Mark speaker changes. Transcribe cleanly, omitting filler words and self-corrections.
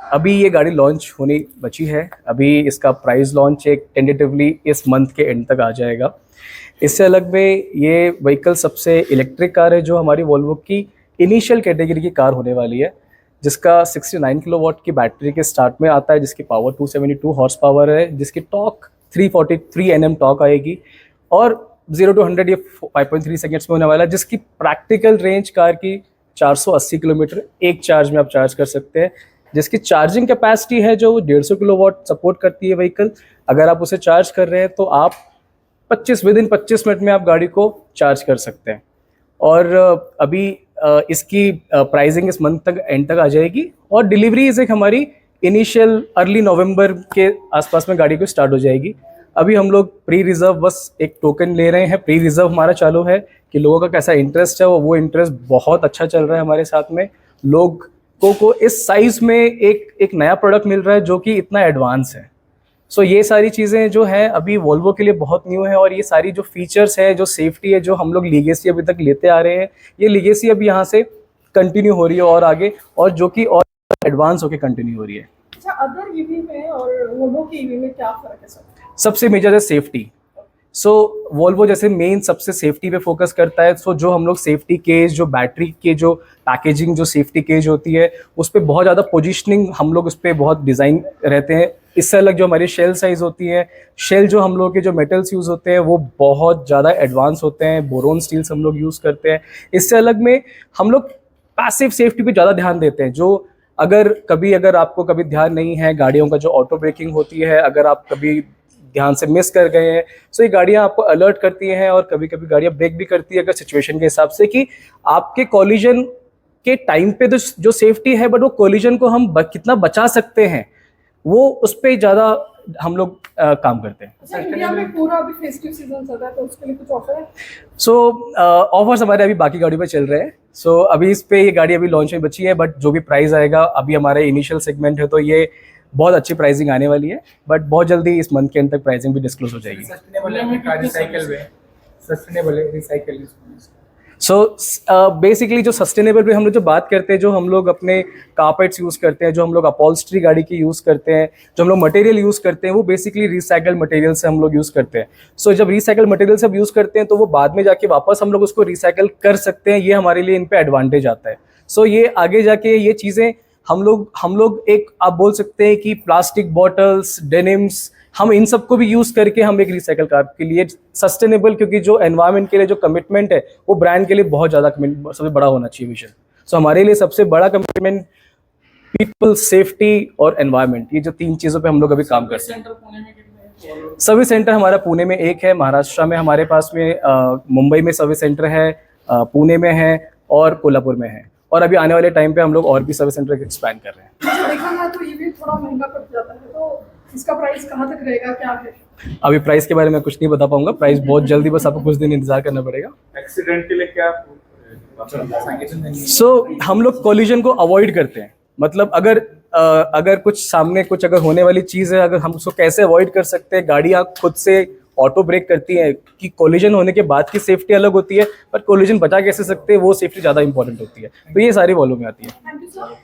Speaker 1: अभी ये गाड़ी लॉन्च होनी बची है। अभी इसका प्राइस लॉन्च एक टेंटेटिवली इस मंथ के एंड तक आ जाएगा। इससे अलग में ये व्हीकल सबसे इलेक्ट्रिक कार है जो हमारी वोल्वो की इनिशियल कैटेगरी की कार होने वाली है, जिसका 69 किलोवाट की बैटरी के स्टार्ट में आता है, जिसकी पावर 272 हॉर्स पावर है, जिसकी टॉर्क 343 एनएम टॉर्क आएगी और 0 to 100 ये 5.3 सेकेंड्स में होने वाला है, जिसकी प्रैक्टिकल रेंज कार की 480 किलोमीटर एक चार्ज में आप चार्ज कर सकते हैं, जिसकी चार्जिंग कैपेसिटी है जो 150 किलोवाट सपोर्ट करती है व्हीकल। अगर आप उसे चार्ज कर रहे हैं तो आप 25 मिनट में आप गाड़ी को चार्ज कर सकते हैं। और अभी इसकी प्राइसिंग इस मंथ तक एंड तक आ जाएगी और डिलीवरी एक हमारी इनिशियल अर्ली नवंबर के आसपास में गाड़ी को स्टार्ट हो जाएगी। अभी हम लोग प्री रिजर्व बस एक टोकन ले रहे हैं, प्री रिजर्व हमारा चालू है कि लोगों का कैसा इंटरेस्ट है, वो इंटरेस्ट बहुत अच्छा चल रहा है हमारे साथ में। लोग को इस साइज में एक नया प्रोडक्ट मिल रहा है जो कि इतना एडवांस है। सो ये सारी चीज़ें जो है अभी वोल्वो के लिए बहुत न्यू है और ये सारी जो फीचर्स है, जो सेफ्टी है, जो हम लोग लीगेसी अभी तक लेते आ रहे हैं, ये लीगेसी अभी यहाँ से कंटिन्यू हो रही है और आगे, और जो कि और एडवांस होकर कंटिन्यू हो रही है।
Speaker 2: अच्छा, अदर ईवी में और वोल्वो की ईवी में क्या फर्क है सर?
Speaker 1: सबसे मेजर है सेफ्टी। सो वोल्वो जैसे मेन सबसे सेफ्टी पे फोकस करता है। सो जो हम लोग सेफ्टी केज, जो बैटरी के जो पैकेजिंग, जो सेफ्टी केज होती है, उस पर बहुत ज़्यादा पोजिशनिंग हम लोग उस पर बहुत डिज़ाइन रहते हैं। इससे अलग जो हमारी शेल साइज़ होती है, शेल जो हम लोग के जो मेटल्स यूज़ होते हैं वो बहुत ज़्यादा एडवांस होते हैं, बोरोन स्टील्स हम लोग यूज़ करते हैं। इससे अलग में हम लोग पैसिव सेफ्टी पे ज़्यादा ध्यान देते हैं। जो अगर आपको कभी ध्यान नहीं है, गाड़ियों का जो ऑटो ब्रेकिंग होती है, अगर आप कभी ध्यान से मिस कर गए हैं, सो ये गाड़ियाँ आपको अलर्ट करती हैं और कभी कभी गाड़ियाँ ब्रेक भी करती है अगर सिचुएशन के हिसाब से, कि आपके कॉलिजन के टाइम पे तो जो सेफ्टी है, बट वो कॉलिजन को हम कितना बचा सकते हैं, वो उस पर ज़्यादा हम लोग काम करते हैं।
Speaker 2: अच्छा, इंडिया में पूरा अभी फेस्टिव सीजन चल रहा है तो उसके लिए कुछ ऑफर है?
Speaker 1: सो ऑफर्स हमारे अभी बाकी गाड़ियों पे चल रहे हैं। सो अभी इस पे ये गाड़ी अभी लॉन्च में बची है, बट जो भी प्राइस आएगा, अभी हमारे इनिशियल सेगमेंट है तो ये बहुत अच्छी प्राइसिंग आने वाली है, बट बहुत जल्दी इस मंथ के एंड तक प्राइसिंग भी डिस्क्लोज हो जाएगी। सो बेसिकली जो सस्टेनेबल पे हम लोग जो बात करते हैं, जो हम लोग अपने कारपेट्स यूज़ करते हैं, जो हम लोग अपॉल्स्ट्री गाड़ी की यूज़ करते हैं, जो हम लोग मटेरियल यूज़ करते हैं, वो बेसिकली रिसाइकल्ड मटेरियल से हम लोग यूज़ करते हैं। सो जब रिसाइकल्ड मटेरियल से यूज़ करते हैं तो वो बाद में जाके वापस हम लोग उसको रिसाइकल कर सकते हैं। ये हमारे लिए इन पे एडवांटेज आता है। सो ये आगे जाके ये चीज़ें हम लोग एक आप बोल सकते हैं कि प्लास्टिक बॉटल्स, डेनिम्स, हम इन सबको भी यूज़ करके हम एक रिसाइकल कार के लिए सस्टेनेबल, क्योंकि जो एनवायरनमेंट के लिए जो कमिटमेंट है वो ब्रांड के लिए बहुत ज़्यादा सबसे बड़ा होना चाहिए विजन। सो हमारे लिए सबसे बड़ा कमिटमेंट पीपल, सेफ्टी और एनवायरनमेंट, ये जो तीन चीज़ों पे हम लोग अभी काम करते हैं। सर्विस सेंटर हमारा पुणे में एक है, महाराष्ट्र में हमारे पास में, मुंबई में सर्विस सेंटर है, पुणे में है और कोल्हापुर में है, और अभी आने वाले टाइम पे हम लोग और भी सर्विस सेंटर एक्सपैंड कर रहे हैं।
Speaker 2: देखा जाए तो ये भी थोड़ा महंगा पड़ जाता है, तो इसका प्राइस कहाँ तक रहेगा, क्या है?
Speaker 1: अभी प्राइस के बारे में कुछ नहीं बता पाऊंगा, प्राइस बहुत जल्दी, बस आपको कुछ दिन इंतजार करना पड़ेगा।
Speaker 3: एक्सीडेंट के लिए क्या
Speaker 1: हम लोग कोलिजन को अवॉइड करते हैं। मतलब अगर कुछ सामने कुछ अगर होने वाली चीज़ है, अगर हम उसको कैसे अवॉइड कर सकते हैं, गाड़ियाँ खुद से ऑटो ब्रेक करती है कि कोलिजन होने के बाद की सेफ्टी अलग होती है, पर कोलिजन बचा कैसे सकते हैं वो सेफ्टी ज़्यादा इंपॉर्टेंट होती है, तो ये सारी वॉल्यूम में आती है।
Speaker 2: Thank you sir.